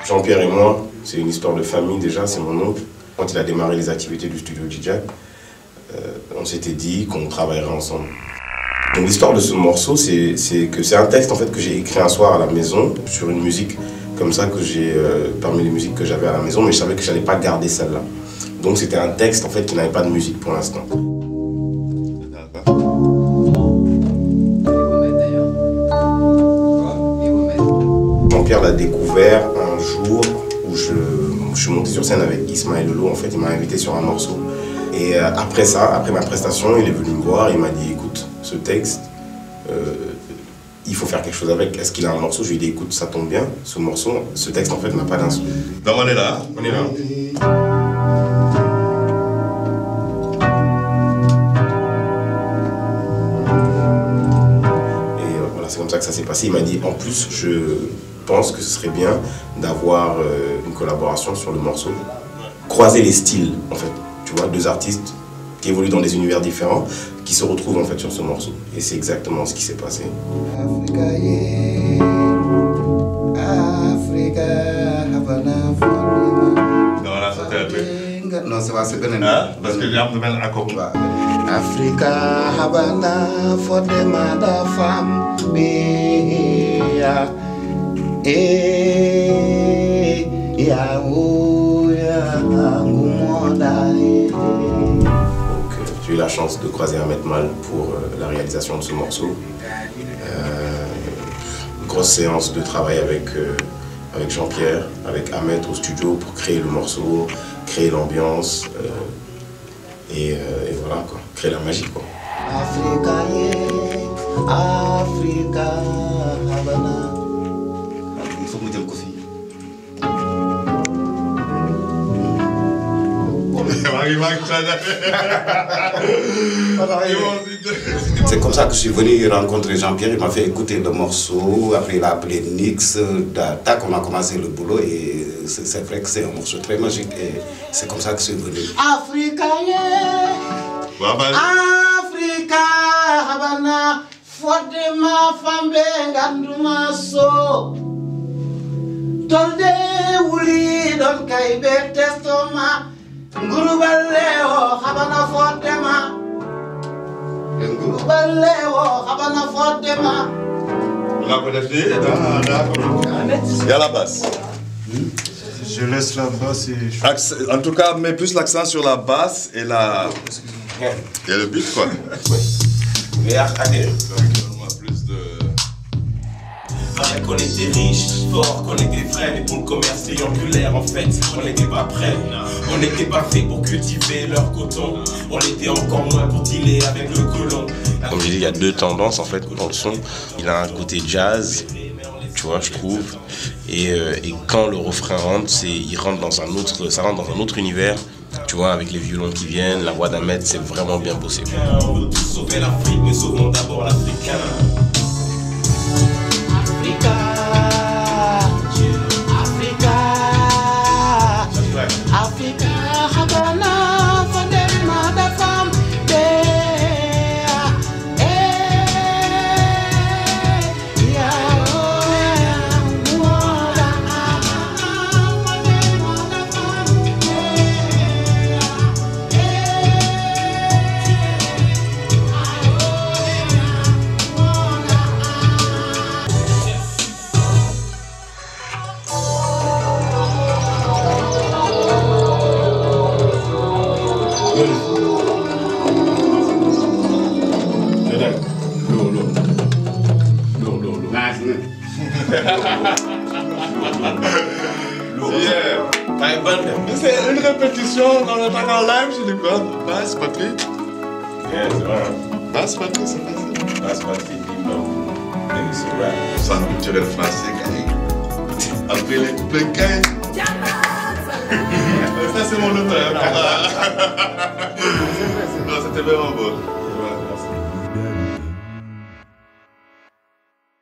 Jean-Pierre et moi, c'est une histoire de famille déjà, c'est mon oncle. Quand il a démarré les activités du studio DJ, on s'était dit qu'on travaillerait ensemble. Donc l'histoire de ce morceau, c'est un texte en fait, que j'ai écrit un soir à la maison sur une musique comme ça que j'ai parmi les musiques que j'avais à la maison, mais je savais que je n'allais pas garder celle-là. Donc c'était un texte en fait qui n'avait pas de musique pour l'instant. Jean-Pierre l'a découvert un jour où je suis monté sur scène avec Ismaël Lolo. En fait, il m'a invité sur un morceau. Et après ça, après ma prestation, il est venu me voir et il m'a dit écoute, ce texte, il faut faire quelque chose avec. Est-ce qu'il a un morceau? Je lui ai dit écoute, ça tombe bien, ce morceau, ce texte en fait n'a pas d'instru. Donc on est là. On est là. Et voilà, c'est comme ça que ça s'est passé. Il m'a dit en plus, je pense que ce serait bien d'avoir une collaboration sur le morceau. Croiser les styles en fait. Tu vois, deux artistes qui évoluent dans des univers différents, qui se retrouvent en fait sur ce morceau. Et c'est exactement ce qui s'est passé. Africa, yeah. Africa, Havana, Non, là, ça t'est un peu. Non, c'est pas ce que parce que j'ai un peu mal accompli. Africa, Havana, for the mother femme, yeah. Yeah, oh, yeah, j'ai eu la chance de croiser Ahmed Mal pour la réalisation de ce morceau. Une grosse séance de travail avec Jean-Pierre, avec Ahmed au studio pour créer le morceau, créer l'ambiance et voilà quoi, créer la magie quoi. Africa, yeah, Africa, Havana. Il faut me dire Kofi. C'est comme ça que je suis venu rencontrer Jean-Pierre, il m'a fait écouter le morceau, après il a appelé Nix, tac, on a commencé le boulot et c'est vrai que c'est un morceau très magique et c'est comme ça que je suis venu. Africa, yeah. Africa, Havana, Fodema, Fambe, Ganduma, So. Tolde, Wuli, Don Kaibe, Testoma. Ngurubaleo, Havana Fortema. Ngurubaleo, Havana Fortema. Vous la connaissez? Il y a la basse. Je laisse la basse et je... En tout cas, mets plus l'accent sur la basse et la... Il y a le beat quoi. Mais allez. Plus de... Paraît qu'on était riche, fort, qu'on était vrai, mais pour le commerce triangulaire, en fait, on n'était pas prêts. On n'était pas fait pour cultiver leur coton. On était encore moins pour dealer avec le colon. Comme j'ai dit, il y a deux tendances en fait dans le son. Il a un côté jazz, tu vois, je trouve. Et quand le refrain rentre, il rentre dans un autre, ça rentre dans un autre univers. Tu vois, avec les violons qui viennent, la voix d'Ahmed, c'est vraiment bien bossé. On veut tous sauver l'Afrique, mais sauvons d'abord l'Africain. Africa, Africa, Africa, Havana, for the mother femme, C'est une répétition, on est pas en live, je dis quoi? Basse, batterie. Yeah, c'est vrai. Basse, batterie, c'est facile. Basse, batterie, bim, c'est rap. Ça nous culturel français, après les pleins. Ça c'est mon autre. Non, c'était vraiment beau.